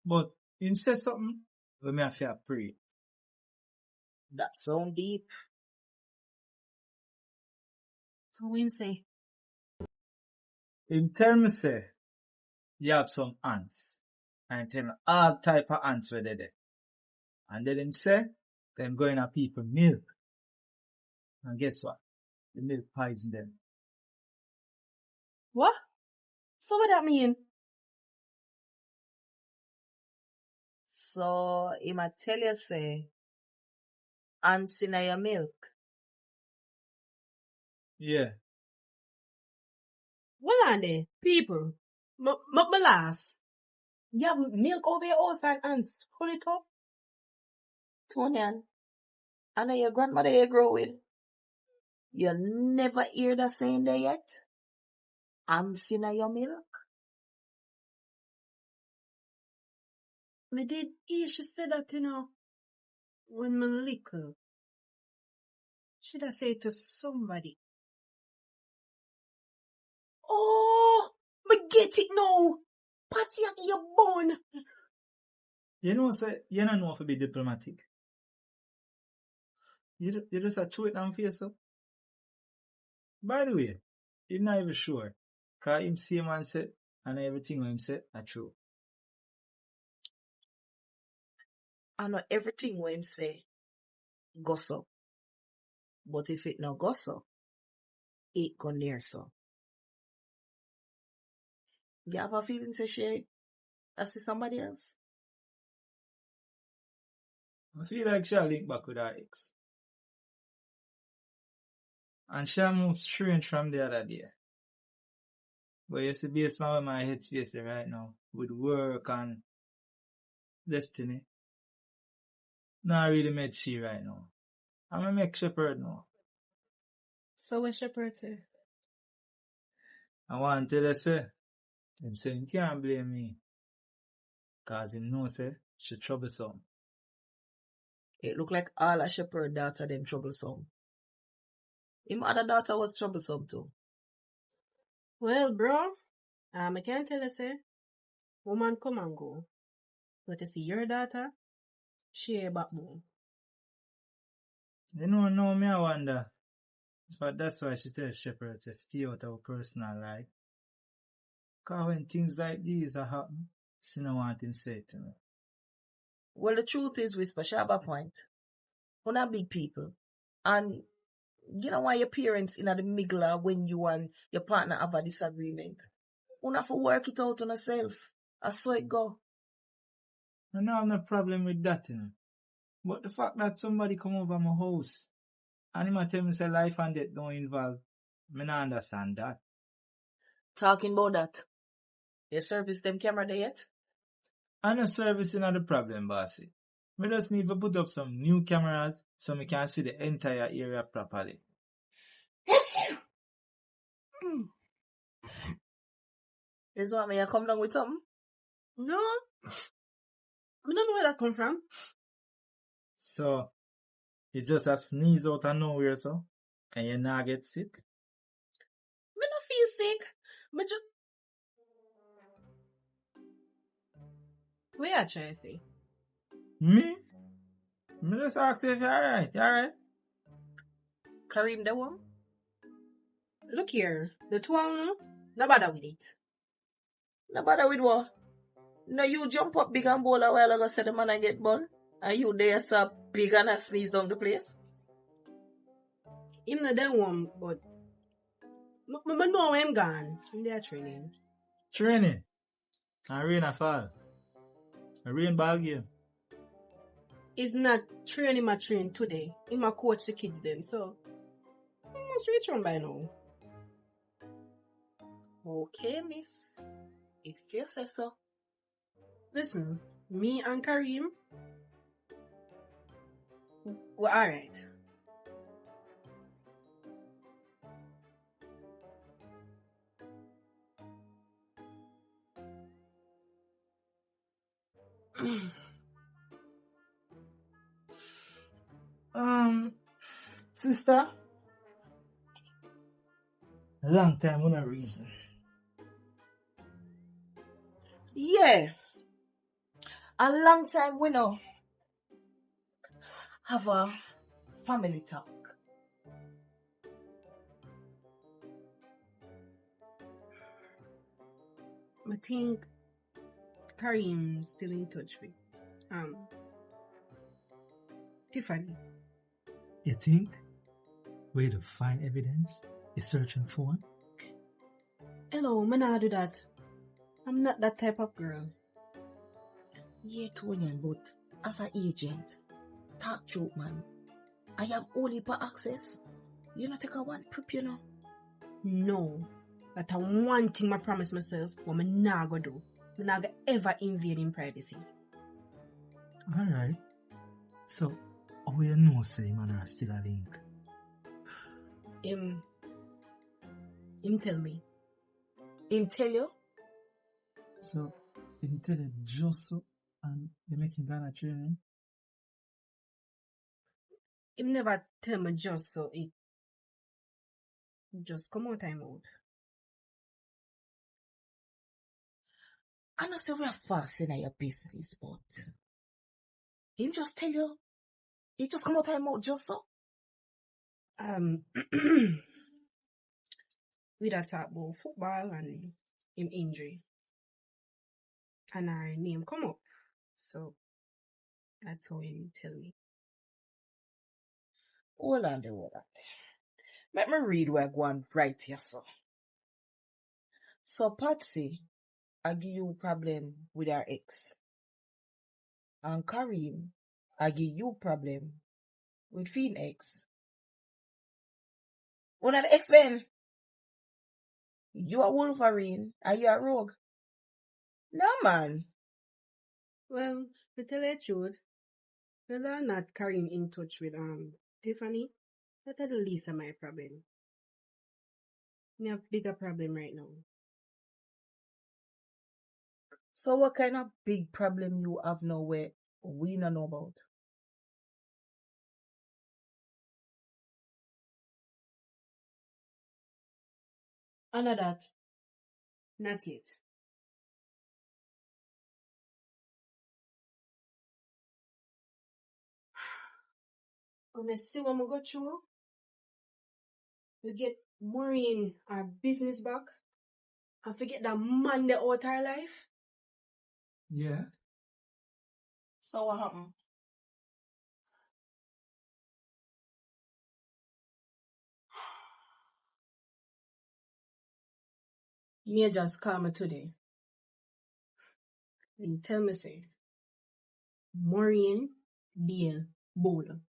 But him say something, we may have to pray. That sound deep. So what him say? Him tell me say, you have some ants. And tell me all type of ants where they there. And then him say, them going to people milk. And guess what? The milk poison them. What? So what that mean? So him a tell you say, ants in your milk. Yeah. Well on there, people. My last. You have milk over your outside ants. Pull it up. Toniann, I know your grandmother you grow with. You never hear that saying there yet? Ants in your milk? Me did hear she said that, when me little. Should I say it to somebody? Oh, me get it now. Patty at your bone. You know, say, you don't know how to be diplomatic. You just a chew it and face up. By the way, you're not even sure. Cause him see man say, and everything what him say, are true. I know everything what him say go so. But if it no go so, it go near so. You have a feeling say she I see somebody else? I feel like she'll link back with her ex. And she moved strange from the other day. But you see, based on where my headspace is right now, with work and destiny, not really made she right now. I'm gonna make Shepherd now. So what Shepherd say? I want to tell her, say, him say, you can't blame me. Cause him know, say, she troublesome. It look like all a shepherd daughter them troublesome. Him other daughter was troublesome too. Well, bro, I can't tell you, say, woman come and go. But you see your daughter, she a backbone. You know, now me I wonder. But that's why she tells Shepherd to stay out of her personal life. Cause when things like these are happening, she don't want him say it to me. Well, the truth is, Whisper, she have a point. We're not big people. And you know why your parents in the middle when you and your partner have a disagreement? You have to work it out on yourself. I saw it go. I know I have no problem with that, you know. But the fact that somebody come over my house and him a tell me say life and death don't involve, me not understand that. Talking about that. You service them camera there yet? I no service not the problem, bossy. We just need to put up some new cameras so we can see the entire area properly. Is what me you come down with something? No, I don't know where that come from. So, it's just a sneeze out of nowhere, so, and you not get sick. Me not feel sick. Me just... What you trying to say? Me? Me just ask if you're alright. You alright? Kareem the one? Look here, the twang, no bother with it. No bother with what? No, you jump up big and bowl a while ago, say the man I get bun, and you there so big and a sneeze down the place. Him not that one, but I know where I'm gone. I'm there training. Training. And rain a fall. A rain ball game. He's not training my train today. He might coach the kids them, so I must reach on by now. Okay, miss. If you say so. Listen, me and Kareem, we're alright. Sister? Long time on a reason. Yeah. A long time we know have a family talk. I think Karim's still in touch with Tiffany. You think? Where to find evidence? You're searching for one? Hello, I'm not do that. I'm not that type of girl. Yeah, Toniann, but as an agent, talk joke, man. I have only per access. You not take a one prep, you know. No. That's one thing I promise myself what I'm not gonna do. I'm not gonna ever invade in privacy. Alright. So, how you know say man are still a link? Him tell me. Him tell you? So, you tell it just so and you're making Ghana training? Him never tell me just so it just come out time out. I know say we are fast in your business, but him just tell you. He just come out time out just so. We da talk about football and him injury. And our name come up. So that's how him tell me. Hold on there. Let me read where I go and write here, so. So Patsy, I give you problem with her ex. And Karim, I give you problem with Finn ex. One of the X-Men. You are Wolverine and you are Rogue. No, man. Well, to tell you the truth, whether or not Karim in touch with Tiffany, that's the least of my problem. I have bigger problem right now. So what kind of big problem you have now where we don't know about? Under that, not yet. When I see what I go through, we get Maureen our business back and forget that man the out our life. Yeah. So what happened? Me just call me today. And he tell me say, Maureen Beal Bowler.